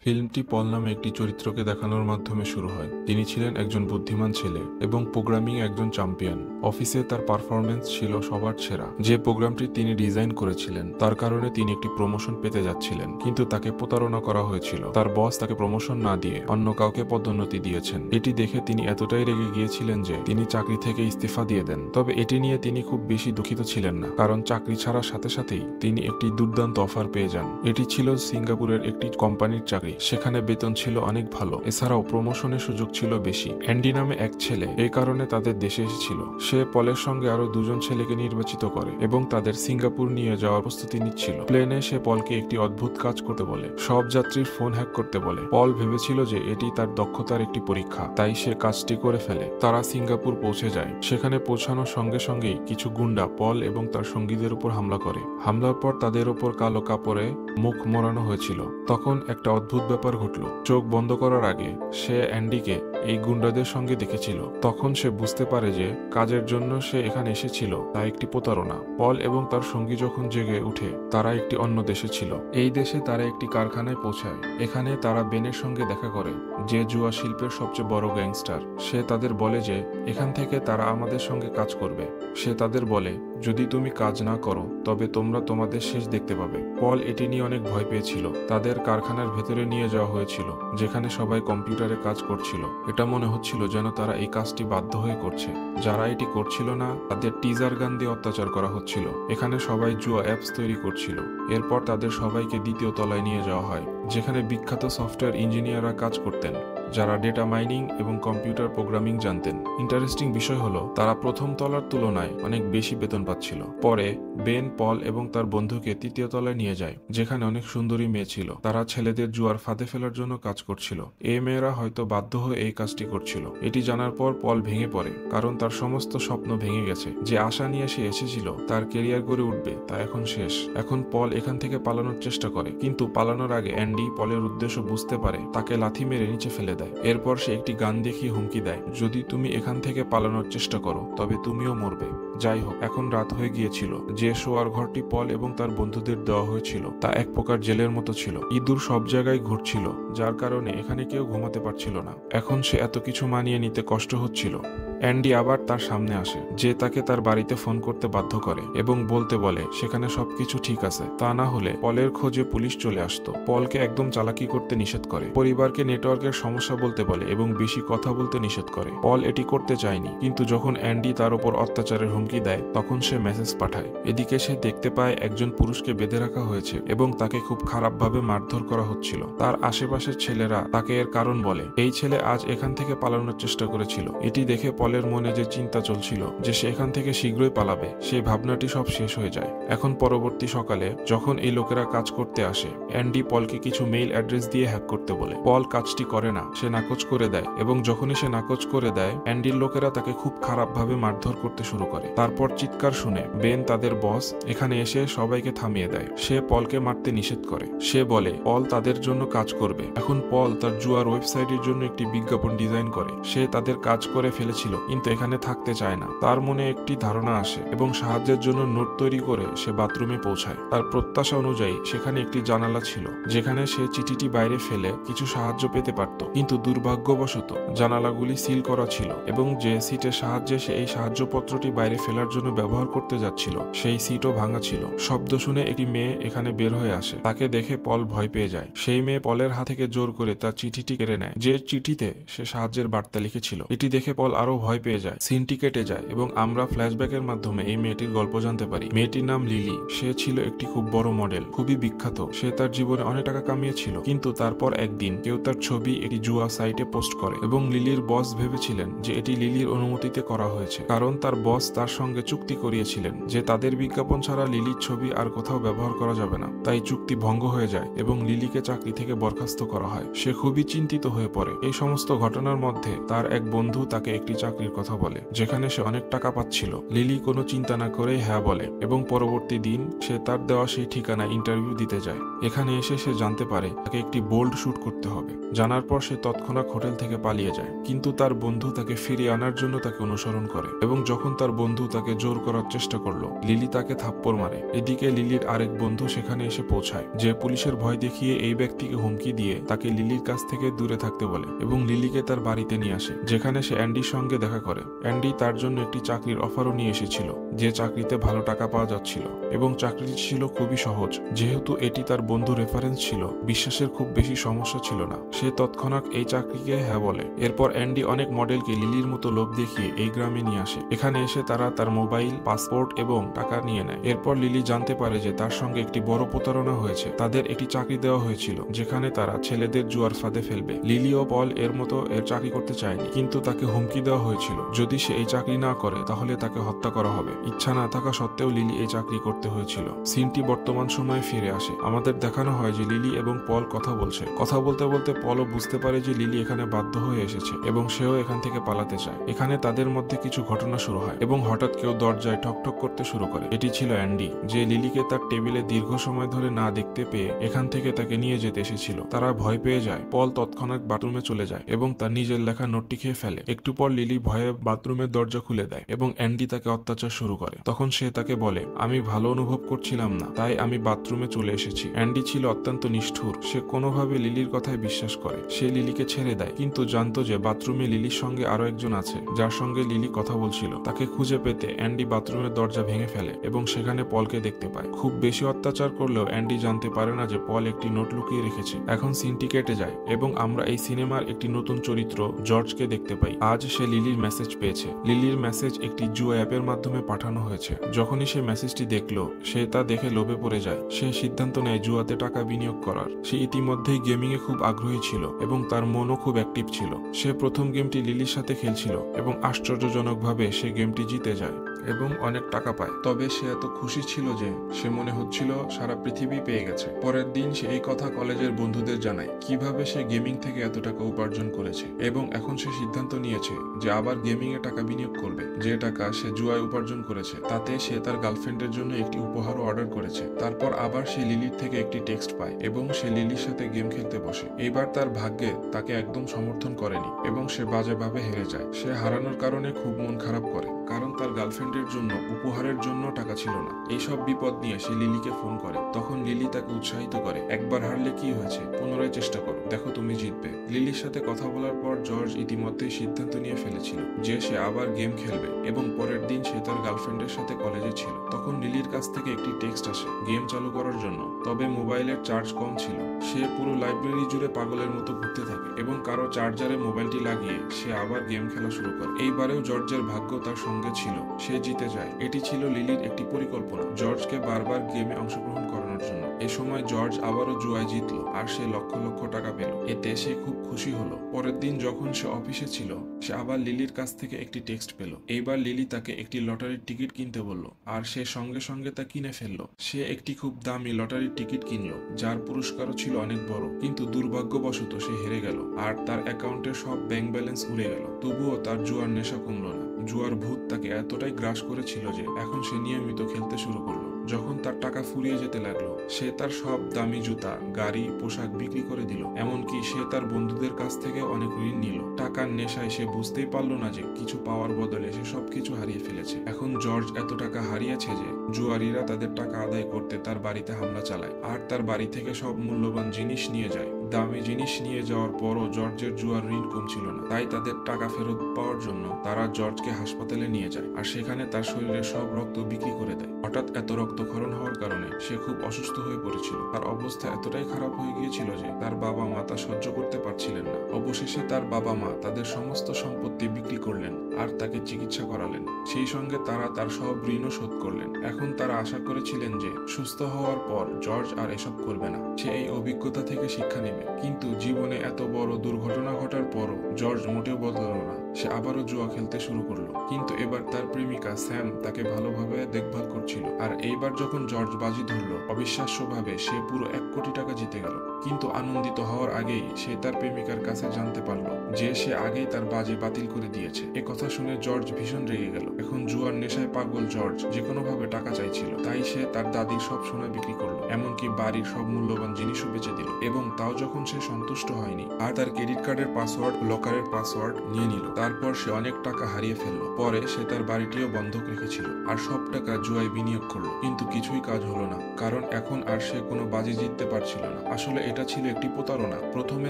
ফিল্মটি পল নামে একটি চরিত্রকে দেখানোর মাধ্যমে শুরু হয়। তিনি ছিলেন একজন বুদ্ধিমান ছেলে এবং প্রোগ্রামিং একজন চ্যাম্পিয়ন। অফিসে তার পারফরম্যান্স ছিল সবার সেরা। যে প্রোগ্রামটি তিনি ডিজাইন করেছিলেন তার কারণে তিনি একটি প্রমোশন পেতে যাচ্ছিলেন, কিন্তু তাকে প্রতারণা করা হয়েছিল। তার বস তাকে প্রমোশন না দিয়ে অন্য কাউকে পদোন্নতি দিয়েছেন। এটি দেখে তিনি এতটাই রেগে গিয়েছিলেন যে তিনি চাকরি থেকে ইস্তফা দিয়ে দেন। তবে এটি নিয়ে তিনি খুব বেশি দুঃখিত ছিলেন না, কারণ চাকরি ছাড়ার সাথে সাথেই তিনি একটি দুর্দান্ত অফার পেয়ে যান। এটি ছিল সিঙ্গাপুরের একটি কোম্পানির চাকরি। সেখানে বেতন ছিল অনেক ভালো, এছাড়াও প্রমোশনের সুযোগ ছিল বেশি। অ্যান্ডি নামে এক ছেলে এই কারণে তাদের দেশে এসেছিল। সে পলের সঙ্গে আরো দুজন ছেলেকে নির্বাচিত করে এবং তাদের সিঙ্গাপুর নিয়ে যাওয়ার প্রস্তুতি নিচ্ছিল। প্লেনে সে পলকে একটি অদ্ভুত কাজ করতে বলে, সব যাত্রীর ফোন হ্যাক করতে বলে। পল ভেবেছিল যে এটি তার দক্ষতার একটি পরীক্ষা, তাই সে কাজটি করে ফেলে। তারা সিঙ্গাপুর পৌঁছে যায়। সেখানে পৌঁছানোর সঙ্গে সঙ্গেই কিছু গুন্ডা পল এবং তার সঙ্গীদের উপর হামলা করে। হামলার পর তাদের উপর কালো কাপড়ে মুখ মোড়ানো হয়েছিল। তখন একটা অদ্ভুত ব্যাপার ঘটল। চোখ বন্ধ করার আগে সে অ্যান্ডিকে এই গুন্ডাদের সঙ্গে দেখেছিল। তখন সে বুঝতে পারে যে কাজের জন্য সে এখানে এসেছিল তা একটি প্রতারণা। পল এবং তার সঙ্গী যখন জেগে উঠে তারা একটি অন্য দেশে ছিল। এই দেশে তারা একটি কারখানায় পৌঁছায়। এখানে তারা বেনের সঙ্গে দেখা করে, যে জুয়া শিল্পের সবচেয়ে বড় গ্যাংস্টার। সে তাদের বলে যে এখান থেকে তারা আমাদের সঙ্গে কাজ করবে। সে তাদের বলে, যদি তুমি কাজ না করো তবে তোমরা তোমাদের শেষ দেখতে পাবে। পল এটি নিয়ে অনেক ভয় পেয়েছিল। তাদের কারখানার ভেতরে নিয়ে যাওয়া হয়েছিল, যেখানে সবাই কম্পিউটারে কাজ করছিল। এটা মনে হচ্ছিল যেন তারা এই কাজটি বাধ্য হয়ে করছে। যারা এটি করছিল না তাদের টিজার গান দিয়ে অত্যাচার করা হচ্ছিল। এখানে সবাই জুয়া অ্যাপস তৈরি করছিল। এরপর তাদের সবাইকে দ্বিতীয় তলায় নিয়ে যাওয়া হয়, যেখানে বিখ্যাত সফটওয়্যার ইঞ্জিনিয়াররা কাজ করতেন, যারা ডেটা মাইনিং এবং কম্পিউটার প্রোগ্রামিং জানতেন। ইন্টারেস্টিং বিষয় হলো তারা প্রথম তলার তুলনায় অনেক বেশি বেতন পাচ্ছিল। পরে বেন পল এবং তার বন্ধুকে তৃতীয় তলায় নিয়ে যায়, যেখানে অনেক সুন্দরী মেয়ে ছিল। তারা ছেলেদের জুয়ার ফাঁদে ফেলার জন্য কাজ করছিল। এই মেয়েরা হয়তো বাধ্য হয়ে এই কাজটি করছিল। এটি জানার পর পল ভেঙে পড়ে, কারণ তার সমস্ত স্বপ্ন ভেঙে গেছে। যে আশা নিয়ে সে এসেছিল তার কেরিয়ার গড়ে উঠবে তা এখন শেষ। এখন পল এখান থেকে পালানোর চেষ্টা করে, কিন্তু পালানোর আগে অ্যান্ডি পলের উদ্দেশ্য বুঝতে পারে, তাকে লাথি মেরে নিচে ফেলে দেয়। এরপর সে একটি গান দেখিয়ে হুমকি দেয়, যদি তুমি এখান থেকে পালানোর চেষ্টা করো তবে তুমিও মরবে। যাই হোক, এখন রাত হয়ে গিয়েছিল। যে শোয়ার ঘরটি পল এবং তার বন্ধুদের দেওয়া হয়েছিল তা এক প্রকার জেলের মতো ছিল। ইঁদুর সব জায়গায় ঘুরছিল, যার কারণে এখানে কেউ ঘুমাতে পারছিল না। এখন সে এত কিছু মানিয়ে নিতে কষ্ট হচ্ছিল। অ্যান্ডি আবার তার সামনে আসে, যে তাকে তার বাড়িতে ফোন করতে বাধ্য করে এবং বলতে বলে সেখানে সবকিছু ঠিক আছে, তা না হলে পলের খোঁজে পুলিশ চলে আসতো। পলকে একদম চালাকি করতে নিষেধ করে, পরিবারকে নেটওয়ার্কের সমস্যা বলতে বলে এবং বেশি কথা বলতে নিষেধ করে। পল এটি করতে চায়নি, কিন্তু যখন অ্যান্ডি তার উপর অত্যাচারের হুমকি দেয় তখন সে মেসেজ পাঠায়। এদিকে সে দেখতে পায় একজন পুরুষকে বেঁধে রাখা হয়েছে এবং তাকে খুব খারাপভাবে মারধর করা হচ্ছিল। তার আশেপাশের ছেলেরা তাকে এর কারণ বলে। এই ছেলে আজ এখান থেকে পালানোর চেষ্টা করেছিল। এটি দেখে পলের মনে যে চিন্তা চলছিল যে সে এখান থেকে শীঘ্রই পালাবে, সেই ভাবনাটি সব শেষ হয়ে যায়। এখন পরবর্তী সকালে যখন এই লোকেরা কাজ করতে আসে, অ্যান্ডি পলকে কিছু মেইল অ্যাড্রেস দিয়ে হ্যাক করতে বলে। পল কাজটি করে না, সে নাকচ করে দেয় এবং যখনই সে নাকচ করে দেয় অ্যান্ডির লোকেরা তাকে খুব খারাপভাবে মারধর করতে শুরু করে। তারপর চিৎকার শুনে বেন, তাদের বস, এখানে এসে সবাইকে থামিয়ে দেয়। সে পলকে মারতে নিষেধ করে। সে বলে পল তাদের জন্য কাজ করবে। এখন পল তার জুয়ার ওয়েবসাইটের জন্য একটি বিজ্ঞাপন ডিজাইন করে। সে তাদের কাজ করে ফেলেছিল, কিন্তু এখানে থাকতে চায় না। তার মনে একটি ধারণা আসে এবং সাহায্যের জন্য নোট তৈরি করে সে বাথরুমে পৌঁছায়। তার প্রত্যাশা অনুযায়ী সেখানে একটি জানালা ছিল, যেখানে সে চিঠিটি বাইরে ফেলে কিছু সাহায্য পেতে পারত, কিন্তু দুর্ভাগ্যবশত জানালাগুলি সিল করা ছিল এবং যে সিটের সাহায্যে সে এই সাহায্যপত্রটি বাইরে ফেলার জন্য ব্যবহার করতে যাচ্ছিল সেই সিটও ভাঙা ছিল। শব্দ শুনে একটি মেয়ে এখানে বের হয়ে আসে। তাকে দেখে পল ভয় পেয়ে যায়। সেই মেয়ে পলের হাত থেকে জোর করে তার চিঠিটি কেড়ে নেয়, যে চিঠিতে সে সাহায্যের বার্তা লিখেছিল। এটি দেখে পল আরো ভয় পেয়ে যায়। সিনটি কেটে যায় এবং আমরা ফ্ল্যাশব্যাকের মাধ্যমে এই মেয়েটির গল্প জানতে পারি। মেয়েটির নাম লিলি। সে ছিল একটি খুব বড় মডেল, খুবই বিখ্যাত। সে তার জীবনে অনেক টাকা কামিয়েছিল, কিন্তু তারপর একদিন কেউ তার ছবি একটি জুয়া সাইটে পোস্ট করে এবং লিলির বস ভেবেছিলেন যে এটি লিলির অনুমতিতে করা হয়েছে, কারণ তার বস তার সঙ্গে চুক্তি করিয়েছিলেন যে তাদের বিজ্ঞাপন ছাড়া লিলির ছবি আর কোথাও ব্যবহার করা যাবে না। তাই চুক্তি ভঙ্গ হয়ে যায় এবং লিলিকে চাকরি থেকে বরখাস্ত করা হয়। সে খুবই চিন্তিত হয়ে পড়ে। এই সমস্ত ঘটনার মধ্যে তার এক বন্ধু তাকে একটি চাকরি চাকরির কথা বলে, যেখানে সে অনেক টাকা পাচ্ছিল। লিলি কোনো চিন্তা না করে হ্যাঁ বলে এবং পরবর্তী দিন সে তার দেওয়া সেই ঠিকানায় ইন্টারভিউ দিতে যায়। এখানে এসে সে জানতে পারে তাকে একটি বোল্ড শুট করতে হবে। জানার পর সে তৎক্ষণাৎ হোটেল থেকে পালিয়ে যায়, কিন্তু তার বন্ধু তাকে ফিরিয়ে আনার জন্য তাকে অনুসরণ করে এবং যখন তার বন্ধু তাকে জোর করার চেষ্টা করলো, লিলি তাকে থাপ্পড় মারে। এদিকে লিলির আরেক বন্ধু সেখানে এসে পৌঁছায়, যে পুলিশের ভয় দেখিয়ে এই ব্যক্তিকে হুমকি দিয়ে তাকে লিলির কাছ থেকে দূরে থাকতে বলে এবং লিলিকে তার বাড়িতে নিয়ে আসে, যেখানে সে অ্যান্ডির সঙ্গে দেখা করে। অ্যান্ডি তার জন্য একটি চাকরির অফারও নিয়ে এসেছিল, যে চাকরিতে ভালো টাকা পাওয়া যাচ্ছিল এবং চাকরিটি ছিল খুবই সহজ। যেহেতু এটি তার বন্ধু রেফারেন্স ছিল, বিশ্বাসের খুব বেশি সমস্যা ছিল না। সে তৎক্ষণাৎ এই চাকরিকে হ্যাঁ বলে। এরপর অ্যান্ডি অনেক মডেলকে লিলির মতো লোভ দেখিয়ে এই গ্রামে নিয়ে আসে। এখানে এসে তারা তার মোবাইল, পাসপোর্ট এবং টাকা নিয়ে নেয়। এরপর লিলি জানতে পারে যে তার সঙ্গে একটি বড় প্রতারণা হয়েছে। তাদের একটি চাকরি দেওয়া হয়েছিল যেখানে তারা ছেলেদের জুয়ার ফাঁদে ফেলবে। লিলি ও পল এর মতো এর চাকরি করতে চায়নি, কিন্তু তাকে হুমকি দেওয়া হয়েছিল যদি সে এই চাকরি না করে তাহলে তাকে হত্যা করা হবে। ইচ্ছা না থাকা সত্ত্বেও লিলি এই চাকরি করতে হয়েছিল। সিনটি বর্তমান সময়ে ফিরে আসে। আমাদের দেখানো হয় যে লিলি এবং পল কথা বলছে। কথা বলতে বলতে পলও বুঝতে পারে যে লিলি এখানে বাধ্য হয়ে এসেছে এবং সেও এখান থেকে পালাতে চায়। এখানে তাদের মধ্যে কিছু ঘটনা শুরু হয় এবং হঠাৎ কেউ দরজায় ঠকঠক করতে শুরু করে। এটি ছিল অ্যান্ডি, যে লিলিকে তার টেবিলে দীর্ঘ সময় ধরে না দেখতে পেয়ে এখান থেকে তাকে নিয়ে যেতে এসেছিল। তারা ভয় পেয়ে যায়। পল তৎক্ষণাৎ বাথরুমে চলে যায় এবং তার নিজের লেখা নোটটি খেয়ে ফেলে। একটু পর লিলি ভয়ে বাথরুমের দরজা খুলে দেয় এবং অ্যান্ডি তাকে অত্যাচার শুরু করে। তখন সে তাকে বলে, আমি ভালো অনুভব করছিলাম না, তাই আমি বাথরুমে চলে এসেছি। অ্যান্ডি ছিল অত্যন্ত নিষ্ঠুর। সে কোনোভাবে লিলির কথায় বিশ্বাস করে। সে লিলিকে ছেড়ে দেয়, কিন্তু জানতো যে বাথরুমে লিলির সঙ্গে আরো একজন আছে যার সঙ্গে লিলি কথা বলছিল। তাকে খুঁজে পেতে অ্যান্ডি বাথরুমের দরজা ভেঙে ফেলে এবং সেখানে পলকে দেখতে পায়। খুব বেশি অত্যাচার করলেও অ্যান্ডি জানতে পারে না যে পল একটি নোট লুকিয়ে রেখেছে। এখন সিনটি কেটে যায় এবং আমরা এই সিনেমার একটি নতুন চরিত্র জর্জকে দেখতে পাই। আজ সে লিলির মেসেজ পেয়েছে। লিলির মেসেজ একটি জুয়া অ্যাপের মাধ্যমে পাঠানো হয়েছে। যখনই সে মেসেজটি দেখলো, সে তা দেখে লোভে পড়ে যায়। সে সিদ্ধান্ত নেয় জুয়াতে টাকা বিনিয়োগ করার। সে ইতিমধ্যেই গেমিং এ খুব আগ্রহী ছিল এবং তার মনও খুব অ্যাক্টিভ ছিল। সে প্রথম গেমটি লিলির সাথে খেলছিল এবং আশ্চর্যজনকভাবে সে গেমটি জিতে যায় এবং অনেক টাকা পায়। তবে সে এত খুশি ছিল যে সে মনে হচ্ছিল সারা পৃথিবী পেয়ে গেছে। পরের দিন সে এই কথা কলেজের বন্ধুদের জানায়, কিভাবে সে গেমিং থেকে এত টাকা উপার্জন করেছে এবং এখন সে সিদ্ধান্ত নিয়েছে যে আবার গেমিং এ টাকা বিনিয়োগ করবে। যে টাকা সে জুয়ায় উপার্জন করেছে তাতে সে তার গার্লফ্রেন্ডের জন্য একটি উপহারও অর্ডার করেছে। তারপর আবার সে লিলির থেকে একটি টেক্সট পায় এবং সে লিলির সাথে গেম খেলতে বসে। এবার তার ভাগ্যে তাকে একদম সমর্থন করেনি এবং সে বাজেভাবে হেরে যায়। সে হারানোর কারণে খুব মন খারাপ করে, কারণ তার গার্লফ্রেন্ডের জন্য উপহারের জন্য টাকা ছিল না। এইসব বিপদ নিয়ে সে লিলিকে ফোন করে। তখন লিলি তাকে উৎসাহিত করে, একবার হারলে কি হয়েছে, পুনরায় চেষ্টা করো, দেখো তুমি জিতবে। লিলির সাথে কথা বলার পর জর্জ ইতিমধ্যেই সিদ্ধান্ত নিয়ে ফেলেছিল যে সে আবার গেম খেলবে এবং পরের দিন সে তার গার্লফ্রেন্ডের সাথে কলেজে ছিল। তখন লিলির কাছ থেকে একটি টেক্সট আসে গেম চালু করার জন্য, তবে মোবাইলের চার্জ কম ছিল। সে পুরো লাইব্রেরি জুড়ে পাগলের মতো ঘুরতে থাকে এবং কারো চার্জারে মোবাইলটি লাগিয়ে সে আবার গেম খেলা শুরু করে। এইবারেও জর্জের ভাগ্য তার সঙ্গে ছিল, সে জিতে যায়। এটি ছিল লিলির একটি পরিকল্পনা, জর্জকে বারবার গেমে অংশগ্রহণ করানোর জন্য। এ সময় জর্জ আবারও জুয়ায় জিতলো আর সে লক্ষ লক্ষ টাকা পেল। এতে সে খুব খুশি হলো। পরের দিন যখন সে অফিসে ছিল, সে আবার লিলির কাছ থেকে একটি টেক্সট পেল। এইবার লিলি তাকে একটি লটারির টিকিট কিনতে বলল আর সে সঙ্গে সঙ্গে তা কিনে ফেললো। সে একটি খুব দামি লটারির টিকিট কিনলো যার পুরস্কারও ছিল অনেক বড়, কিন্তু দুর্ভাগ্যবশত সে হেরে গেল আর তার অ্যাকাউন্টের সব ব্যাংক ব্যালেন্স উড়ে গেল। তবুও তার জুয়ার নেশা কমলো না। জুয়ার ভূত তাকে এতটাই গ্রাস করেছিল যে এখন সে নিয়মিত খেলতে শুরু করলো। যখন তার টাকা ফুরিয়ে যেতে লাগলো, সে তার সব দামি জুতা, গাড়ি, পোশাক বিক্রি করে দিল। এমনকি সে তার বন্ধুদের কাছ থেকে অনেক ঋণ নিল। টাকার নেশায় সে বুঝতেই পারলো না যে কিছু পাওয়ার বদলে সে সবকিছু হারিয়ে ফেলেছে। এখন জর্জ এত টাকা হারিয়েছে যে জুয়ারিরা তাদের টাকা আদায় করতে তার বাড়িতে হামলা চালায় আর তার বাড়ি থেকে সব মূল্যবান জিনিস নিয়ে যায়। দামি জিনিস নিয়ে যাওয়ার পরও জর্জের জুয়ার ঋণ কমছিল না, তাই তাদের টাকা ফেরত পাওয়ার জন্য তারা জর্জকে হাসপাতালে নিয়ে যায় আর সেখানে তার শরীরে সব রক্ত বিক্রি করে দেয়। হঠাৎ এত রক্তক্ষরণ হওয়ার কারণে সে খুব অসুস্থ হয়ে পড়েছিল। তার অবস্থা এতটাই খারাপ হয়ে গিয়েছিল যে তার বাবা মা তা সহ্য করতে পারছিলেন না। অবশেষে তার বাবা মা তাদের সমস্ত সম্পত্তি বিক্রি করলেন আর তাকে চিকিৎসা করালেন। সেই সঙ্গে তারা তার সব ঋণও শোধ করলেন। এখন তারা আশা করেছিলেন যে সুস্থ হওয়ার পর জর্জ আর এসব করবে না, সে এই অভিজ্ঞতা থেকে শিক্ষা নেবে। কিন্তু জীবনে এত বড় দুর্ঘটনা ঘটার পরও জর্জ মোটেও বদলালো না। সে আবারও জুয়া খেলতে শুরু করলো, কিন্তু এবার তার প্রেমিকা স্যাম তাকে ভালোভাবে দেখভাল করছিল। আর এইবার যখন জর্জ বাজি ধরলো, অবিশ্বাস্যভাবে সে পুরো 1 কোটি টাকা জিতে গেল। কিন্তু আনন্দিত হওয়ার আগেই সে তার প্রেমিকার কাছে জানতে পারলো যে সে আগেই তার বাজি বাতিল করে দিয়েছে। এ কথা শুনে জর্জ ভীষণ রেগে গেল। এখন জুয়ার নেশায় পাগল জর্জ যে কোনোভাবে টাকা চাইছিল, তাই সে তার দাদির সব সোনা বিক্রি করলো, এমনকি বাড়ির সব মূল্যবান জিনিসও বেচে দিল। এবং তাও যখন সে সন্তুষ্ট হয়নি আর তার ক্রেডিট কার্ডের পাসওয়ার্ড, লকারের পাসওয়ার্ড নিয়ে নিল, তারপর সে অনেক টাকা হারিয়ে ফেললো। পরে সে তার বাড়িটিও বন্ধক রেখেছিল আর সব টাকা জুয়ায় বিনিয়োগ করলো, কিন্তু কিছুই কাজ হলো না, কারণ এখন আর সে কোনো বাজি জিততে পারছিল না। আসলে এটা ছিল একটি প্রতারণা। প্রথমে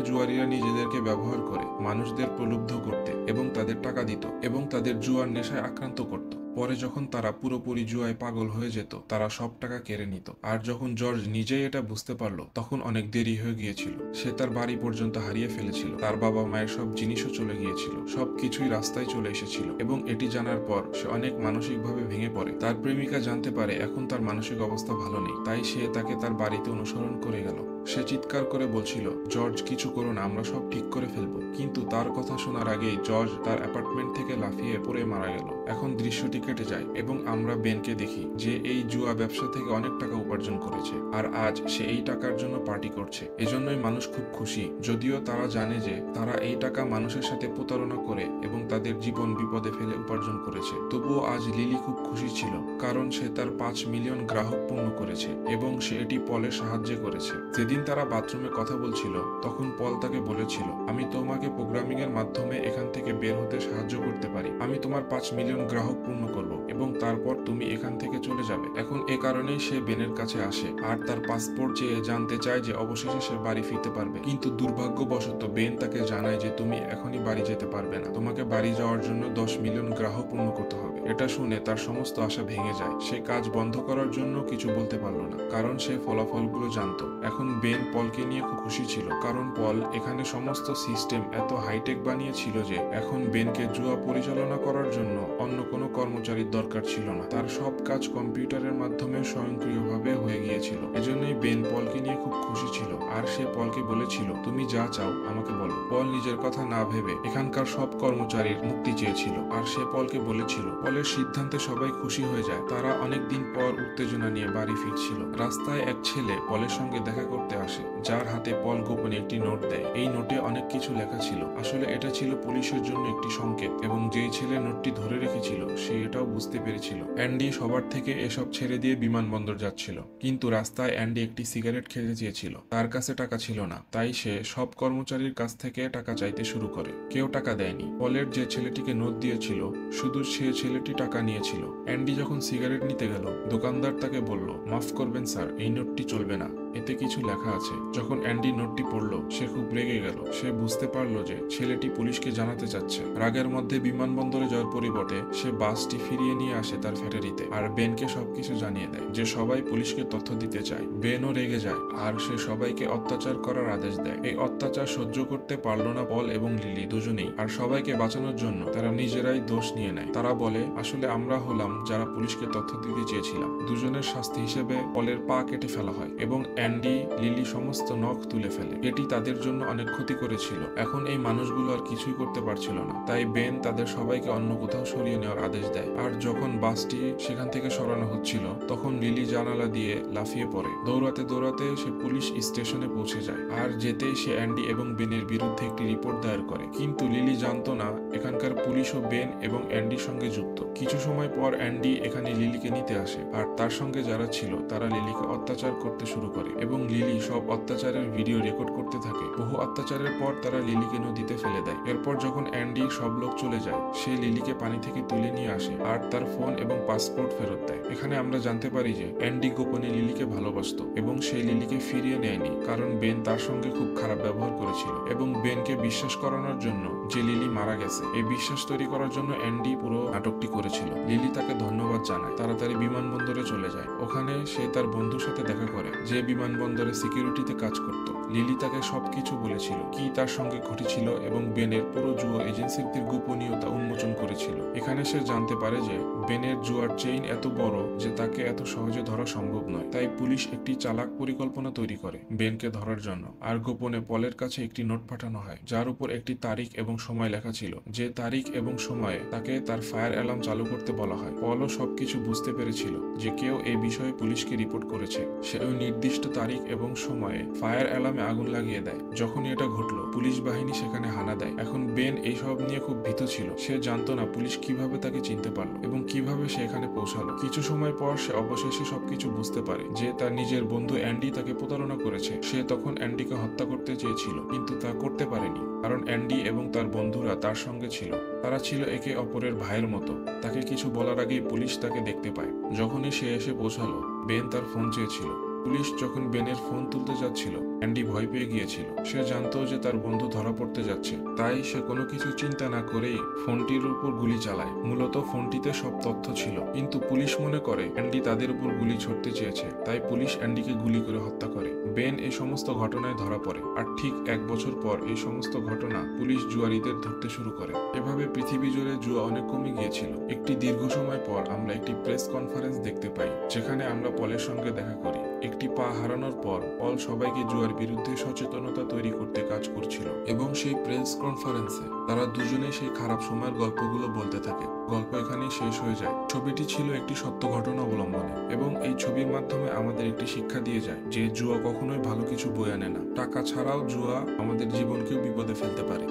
জুয়ারিরা নিজেদেরকে ব্যবহার করে মানুষদের প্রলুব্ধ করতে এবং তাদের টাকা দিত এবং তাদের জুয়ার নেশায় আক্রান্ত করত। পরে যখন তারা পুরোপুরি জুয়ায় পাগল হয়ে যেত, তারা সব টাকা কেড়ে নিত। আর যখন জর্জ নিজেই এটা বুঝতে পারলো, তখন অনেক দেরি হয়ে গিয়েছিল। সে তার বাড়ি পর্যন্ত হারিয়ে ফেলেছিল, তার বাবা মায়ের সব জিনিসও চলে গিয়েছিল, সবকিছুই রাস্তায় চলে এসেছিল। এবং এটি জানার পর সে অনেক মানসিকভাবে ভেঙে পড়ে। তার প্রেমিকা জানতে পারে এখন তার মানসিক অবস্থা ভালো নেই, তাই সে তাকে তার বাড়িতে অনুসরণ করে গেল। সে চিৎকার করে বলছিল, জর্জ কিছু করো না, আমরা সব ঠিক করে ফেলবো। কিন্তু তার কথা শোনার আগেই জর্জ তার অ্যাপার্টমেন্ট থেকে লাফিয়ে পড়ে মারা গেল। এখন দৃশ্যটি কেটে যায় এবং আমরা বেনকে দেখি যে এই জুয়া ব্যবসা থেকে অনেক টাকা উপার্জন করেছে আর আজ সে এই টাকার জন্য পার্টি করছে। এজন্যই মানুষ খুব খুশি, যদিও তারা জানে যে তারা এই টাকা মানুষের সাথে প্রতারণা করে এবং তাদের জীবন বিপদে ফেলে উপার্জন করেছে। তবুও আজ লিলি খুব খুশি ছিল, কারণ সে তার 5 মিলিয়ন গ্রাহক পূর্ণ করেছে এবং সে এটি পলের সাহায্যে করেছে। যেদিন তারা বাথরুমে কথা বলছিল, তখন পল তাকে বলেছিল, আমি তোমাকে প্রোগ্রামিং এর মাধ্যমে এখান থেকে বের হতে সাহায্য করতে পারি। আমি তোমার 5 মিলিয়ন গ্রাহক পূর্ণ করব এবং তারপর তুমি এখান থেকে চলে যাবে। এখন এ কারণেই সে বেনের কাছে আসে আর তার পাসপোর্ট চেয়ে জানতে চায় যে অবশেষে সে বাড়ি ফিরতে পারবে। কিন্তু দুর্ভাগ্যবশত বেন তাকে জানায় যে তুমি এখনই বাড়ি যেতে পারবে না, তোমাকে বাড়ি যাওয়ার জন্য 10 মিলিয়ন গ্রাহক পূর্ণ করতে হবে। এটা শুনে তার সমস্ত আশা ভেঙে যায়। সে কাজ বন্ধ করার জন্য কিছু বলতে পারলো না, কারণ সে ফলাফলগুলো জানতো। এখন বেন পলকে নিয়ে খুব খুশি ছিল, কারণ পল এখানে সমস্ত সিস্টেম এত হাইটেক বানিয়েছিল যে এখন বেনকে জুয়া পরিচালনা করার জন্য অন্য কোনো কর্মচারীর দরকার ছিল না। তার সব কাজ কম্পিউটারের মাধ্যমে স্বয়ংক্রিয়ভাবে হয়ে গিয়েছিল। এজন্যই বেন পলকে নিয়ে খুব খুশি ছিল আর সে পলকে বলেছিল, তুমি যা চাও আমাকে বলো। পল নিজের কথা না ভেবে এখানকার সব কর্মচারীর মুক্তি চেয়েছিল আর সে পলকে বলেছিল। পলের সিদ্ধান্তে সবাই খুশি হয়ে যায়। তারা অনেকদিন পর উত্তেজনা নিয়ে বাড়ি ফিরছিল। রাস্তায় এক ছেলে পলের সঙ্গে দেখা করতে আসে, যার হাতে পল গোপনে একটি নোট দেয়। এই নোটে অনেক কিছু লেখা ছিল। আসলে এটা ছিল পুলিশের জন্য একটি সংকেত এবং যেই ছেলে নোটটি ধরে রেখেছিল সে এটাও বুঝতে পেরেছিল। অ্যান্ডি সবার থেকে এসব ছেড়ে দিয়ে বিমানবন্দর যাচ্ছিল, কিন্তু রাস্তায় অ্যান্ডি একটি সিগারেট খেতে চেয়েছিল। তার কাছে টাকা ছিল না, তাই সে সব কর্মচারীর কাছ থেকে টাকা চাইতে শুরু করে। কেউ টাকা দেয়নি। পলের যে ছেলেটিকে নোট দিয়েছিল শুধু সে ছেলেটি টাকা নিয়েছিল। অ্যান্ডি যখন সিগারেট নিতে গেল, দোকানদার তাকে বলল, মাফ করবেন স্যার, এই নোটটি চলবে না, এতে কিছু লেখা আছে। যখন অ্যান্ডি নোটটি পড়ল, সে খুব রেগে গেল। সে বুঝতে পারলো যে ছেলেটি পুলিশকে জানাতে চাচ্ছে। রাগের মধ্যে বিমানবন্দরে যাওয়ার পরিবর্তে সে বাসটি ফিরিয়ে নিয়ে আসে তার ফ্যাক্টরিতে আর বেনকে সবকিছু জানিয়ে দেয় যে সবাই পুলিশকে তথ্য দিতে চায়। বেনও রেগে যায় আর সে সবাইকে অত্যাচার করার আদেশ দেয়। এই অত্যাচার সহ্য করতে পারলো না পল এবং লিলি দুজনেই, আর সবাইকে বাঁচানোর জন্য তারা নিজেরাই দোষ নিয়ে নেয়। তারা বলে, আসলে আমরা হলাম যারা পুলিশকে তথ্য দিতে চেয়েছিলাম। দুজনের শাস্তি হিসেবে পলের পা কেটে ফেলা হয় এবং অ্যান্ডি লিলি সমস্ত নখ তুলে ফেলে। এটি তাদের জন্য অনেক ক্ষতি করেছিল। এখন এই মানুষগুলো আর কিছুই করতে পারছিল না, তাই বেন তাদের সবাইকে অন্য কোথাও সরিয়ে নেওয়ার আদেশ দেয়। আর যখন বাসটি সেখান থেকে সরানো হচ্ছিল, তখন লিলি জানালা দিয়ে লাফিয়ে পড়ে। দৌড়াতে দৌড়াতে সে পুলিশ স্টেশনে পৌঁছে যায় আর যেতেই সে অ্যান্ডি এবং বেনের বিরুদ্ধে একটি রিপোর্ট দায়ের করে। কিন্তু লিলি জানতো না এখানকার পুলিশও বেন এবং অ্যান্ডির সঙ্গে যুক্ত। কিছু সময় পর অ্যান্ডি এখানে লিলিকে নিতে আসে আর তার সঙ্গে যারা ছিল তারা লিলিকে অত্যাচার করতে শুরু করে এবং লিলি সব অত্যাচারের ভিডিও রেকর্ড করতে থাকে। বহু অত্যাচারের পর তারা লিলিকে নদীতে ফেলে দেয়। এরপর যখন অ্যান্ডি সব লোক চলে যায়, সে লিলিকে পানি থেকে তুলে নিয়ে আসে আর তার ফোন এবং পাসপোর্ট ফেরত দেয়। এখানে আমরা জানতে পারি যে অ্যান্ডি গোপনে লিলিকে ভালোবাসতো এবং সে লিলিকে ফিরিয়ে নেয়নি, কারণ বেন তার সঙ্গে খুব খারাপ ব্যবহার করেছিল এবং বেনকে বিশ্বাস করানোর জন্য যে লিলি মারা গেছে, এই বিশ্বাস তৈরি করার জন্য অ্যান্ডি পুরো নাটকটি করেছিল। লিলি তাকে ধন্যবাদ জানায়, তাড়াতাড়ি বিমানবন্দরে চলে যায়। ওখানে সে তার বন্ধুর সাথে দেখা করে যে বিমানবন্দরে সিকিউরিটিতে কাজ করত। লিলি তাকে সবকিছু বলেছিল, কি তার সঙ্গে ঘটেছিল এবং বেনের পুরো জুয়া এজেন্সির গোপনীয়তা উন্মোচন করেছিল। এখানে সে জানতে পারে যে বেনের জুয়ার চেইন এত বড় যে তাকে এত সহজে ধরা সম্ভব নয়। তাই পুলিশ একটি চালাক পরিকল্পনা তৈরি করে বেনকে ধরার জন্য, আর গোপনে পলের কাছে একটি নোট পাঠানো হয় যার উপর একটি তারিখ এবং সময় লেখা ছিল। যে তারিখ এবং সময়ে তাকে তার ফায়ার অ্যালার্ম চালু করতে বলা হয়। পলও সবকিছু বুঝতে পেরেছিল যে কেউ এই বিষয়ে পুলিশকে রিপোর্ট করেছে। সে ওই নির্দিষ্ট তারিখ এবং সময়ে ফায়ার অ্যালার্মে আগুন লাগিয়ে দেয়। যখনই এটা ঘটলো, পুলিশ বাহিনী সেখানে হানা দেয়। এখন বেন এইসব নিয়ে খুব ভীত ছিল। সে জানতো না পুলিশ কিভাবে তাকে চিনতে পারলো এবং কিভাবে সে এখানে পৌঁছালো। কিছু সময় পর সে অবশেষে সবকিছু বুঝতে পারে যে তার নিজের বন্ধু অ্যান্ডি তাকে প্রতারণা করেছে। সে তখন অ্যান্ডিকে হত্যা করতে চেয়েছিল, কিন্তু তা করতে পারেনি, কারণ অ্যান্ডি এবং তার বন্ধুরা তার সঙ্গে ছিল। তারা ছিল একে অপরের ভাইয়ের মতো। তাকে কিছু বলার আগেই পুলিশ তাকে দেখতে পায়। যখনই সে এসে পৌঁছালো, বেন তার ফোন চেয়েছিল। পুলিশ যখন বেনের ফোন তুলতে যাচ্ছিল, অ্যান্ডি ভয় পেয়ে গিয়েছিল। সে জানতো যে তার বন্ধু ধরা পড়তে যাচ্ছে, তাই সে কোনো কিছু চিন্তা না করেই ফোনটির উপর গুলি চালায়। মূলত ফোনটিতে সব তথ্য ছিল, কিন্তু পুলিশ মনে করে অ্যান্ডি তাদের উপর গুলি ছড়তে চেয়েছে, তাই পুলিশ অ্যান্ডিকে গুলি করে হত্যা করে। বেন এই সমস্ত ঘটনায় ধরা পড়ে, আর ঠিক 1 বছর পর এই সমস্ত ঘটনা পুলিশ জুয়ারিদের ধরতে শুরু করে। এভাবে পৃথিবী জুড়ে জুয়া অনেক কমে গিয়েছিল। একটি দীর্ঘ সময় পর আমরা একটি প্রেস কনফারেন্স দেখতে পাই, যেখানে আমরা পলের সঙ্গে দেখা করি। একটি পা হারানোর পর পল সবাইকে জুয়ার বিরুদ্ধে সচেতনতা তৈরি করতে কাজ করছিল, এবং সেই প্রেস কনফারেন্সে তারা দুজনেই সেই খারাপ সময়ের গল্পগুলো বলতে থাকে। গল্প এখানেই শেষ হয়ে যায়। ছবিটি ছিল একটি সত্য ঘটনা অবলম্বনে, এবং এই ছবির মাধ্যমে আমাদের একটি শিক্ষা দিয়ে যায় যে জুয়া কখনোই ভালো কিছু বয়ে আনে না। টাকা ছাড়াও জুয়া আমাদের জীবনকেও বিপদে ফেলতে পারে।